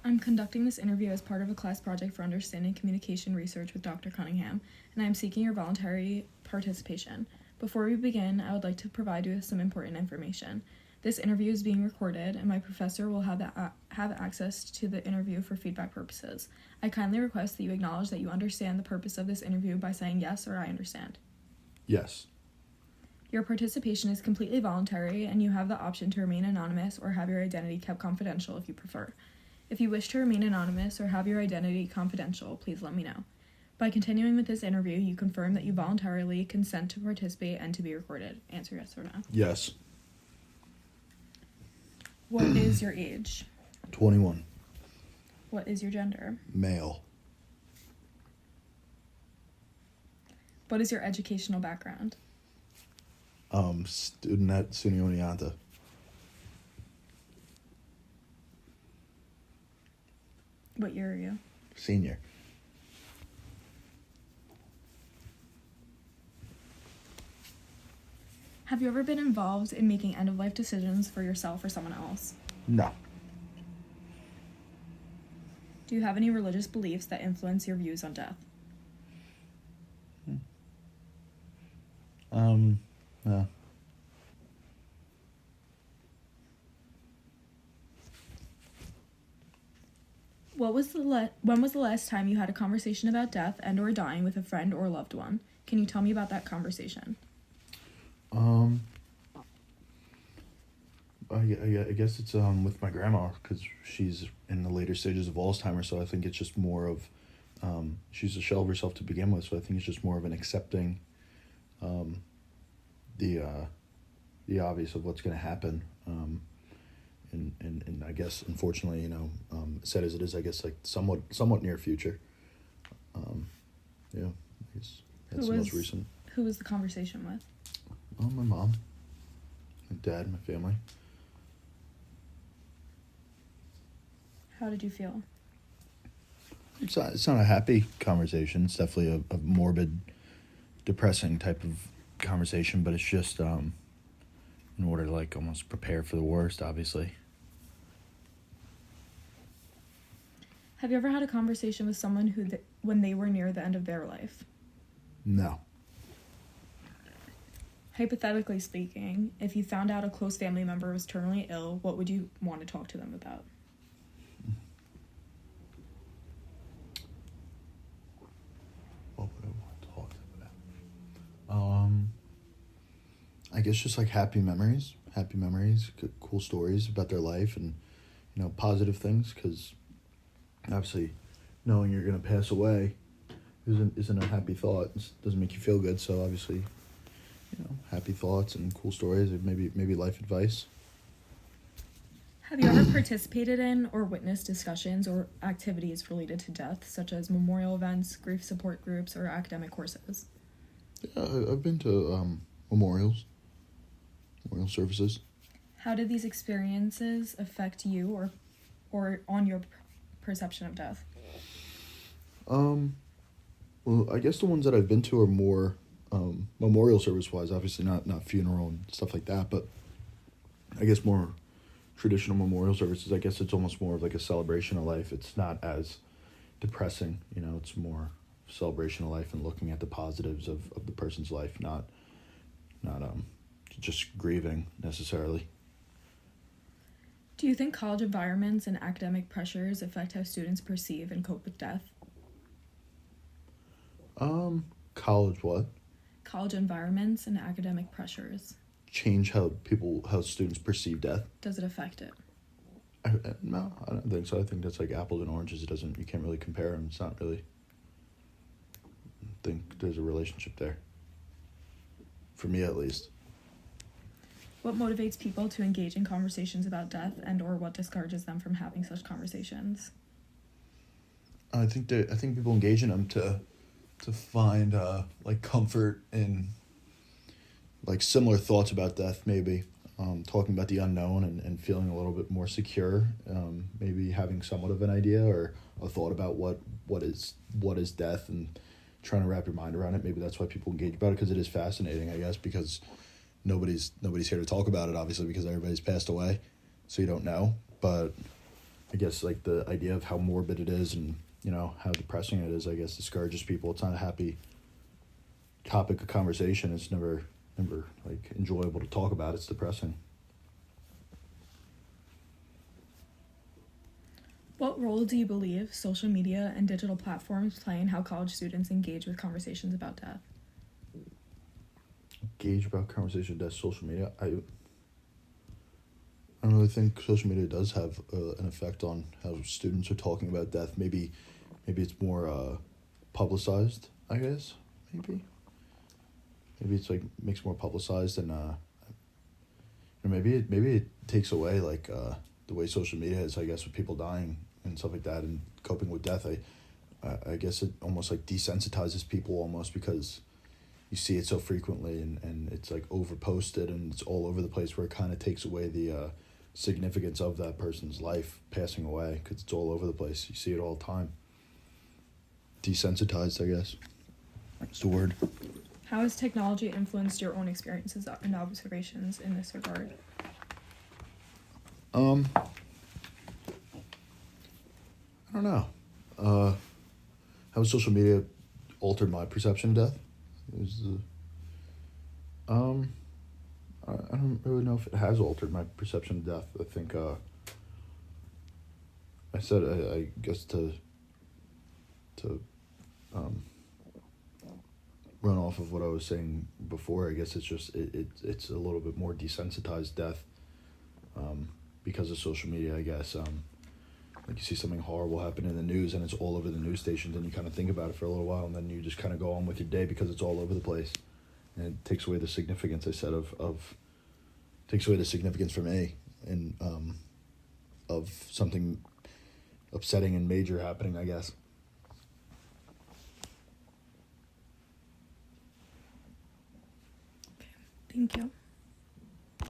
I'm conducting this interview as part of a class project for understanding communication research with Dr. Cunningham, and I am seeking your voluntary participation. Before we begin, I would like to provide you with some important information. This interview is being recorded, and my professor will have access to the interview for feedback purposes. I kindly request that you acknowledge that you understand the purpose of this interview by saying yes or I understand. Yes. Your participation is completely voluntary, and you have the option to remain anonymous or have your identity kept confidential if you prefer. If you wish to remain anonymous or have your identity confidential, please let me know. By continuing with this interview, you confirm that you voluntarily consent to participate and to be recorded. Answer yes or no. Yes. What is your age? 21. What is your gender? Male. What is your educational background? Student at SUNY Oneonta. What year are you? Senior. Have you ever been involved in making end-of-life decisions for yourself or someone else? No. Do you have any religious beliefs that influence your views on death? No. When was the last time you had a conversation about death and or dying with a friend or loved one? Can you tell me about that conversation? I guess it's with my grandma, because she's in the later stages of Alzheimer's, so I think it's just more of she's a shell of herself to begin with, so I think it's just more of an accepting the obvious of what's going to happen, and I guess unfortunately, sad as it is, I guess like somewhat near future. Yeah, I guess that's the most recent. Who was the conversation with? Oh, my mom, my dad, my family. How did you feel? It's not a happy conversation. It's definitely a morbid, depressing type of conversation, but it's just in order to like almost prepare for the worst, obviously. Have you ever had a conversation with someone when they were near the end of their life? No. Hypothetically speaking, if you found out a close family member was terminally ill, what would you want to talk to them about? What would I want to talk to them about? I guess just like happy memories, cool stories about their life, and positive things, because obviously knowing you're gonna pass away isn't a happy thought. It doesn't make you feel good. So obviously, happy thoughts and cool stories, or maybe life advice. Have you ever participated in or witnessed discussions or activities related to death, such as memorial events, grief support groups, or academic courses? Yeah, I've been to memorial services. How did these experiences affect you or on your perception of death? Well, I guess the ones that I've been to are more memorial service-wise, obviously not funeral and stuff like that, but I guess more traditional memorial services. I guess it's almost more of like a celebration of life. It's not as depressing, it's more celebration of life and looking at the positives of the person's life, not just grieving necessarily. Do you think college environments and academic pressures affect how students perceive and cope with death? College what? College environments and academic pressures. Change how students perceive death? Does it affect it? No, I don't think so. I think that's like apples and oranges. You can't really compare them. It's not really, I think there's a relationship there. For me, at least. What motivates people to engage in conversations about death, and or what discourages them from having such conversations? I think people engage in them to find like comfort in like similar thoughts about death, maybe talking about the unknown and feeling a little bit more secure, maybe having somewhat of an idea or a thought about what is death, and trying to wrap your mind around it. Maybe that's why people engage about it, because it is fascinating, I guess, because nobody's here to talk about it, obviously, because everybody's passed away, so you don't know. But I guess like the idea of how morbid it is and how depressing it is, I guess, discourages people. It's not a happy topic of conversation. It's never like enjoyable to talk about. It's depressing. What role do you believe social media and digital platforms play in how college students engage with conversations about death? Engage about conversation death, social media. I don't really think social media does have an effect on how students are talking about death. Maybe it's more publicized, I guess. Maybe it's like makes more publicized, and maybe it takes away like the way social media is, I guess, with people dying and stuff like that and coping with death. I guess it almost like desensitizes people almost because you see it so frequently and it's like over posted and it's all over the place, where it kind of takes away the significance of that person's life passing away, because it's all over the place. You see it all the time. Desensitized, I guess. That's the word. How has technology influenced your own experiences and observations in this regard? I don't know. How has social media altered my perception of death? I don't really know if it has altered my perception of death. I think I guess to run off of what I was saying before, I guess it's just it's a little bit more desensitized death because of social media, I guess. Like you see something horrible happen in the news and it's all over the news stations, and you kind of think about it for a little while, and then you just kind of go on with your day because it's all over the place, and it takes away the significance, I said, takes away the significance for me and of something upsetting and major happening, I guess. Thank you.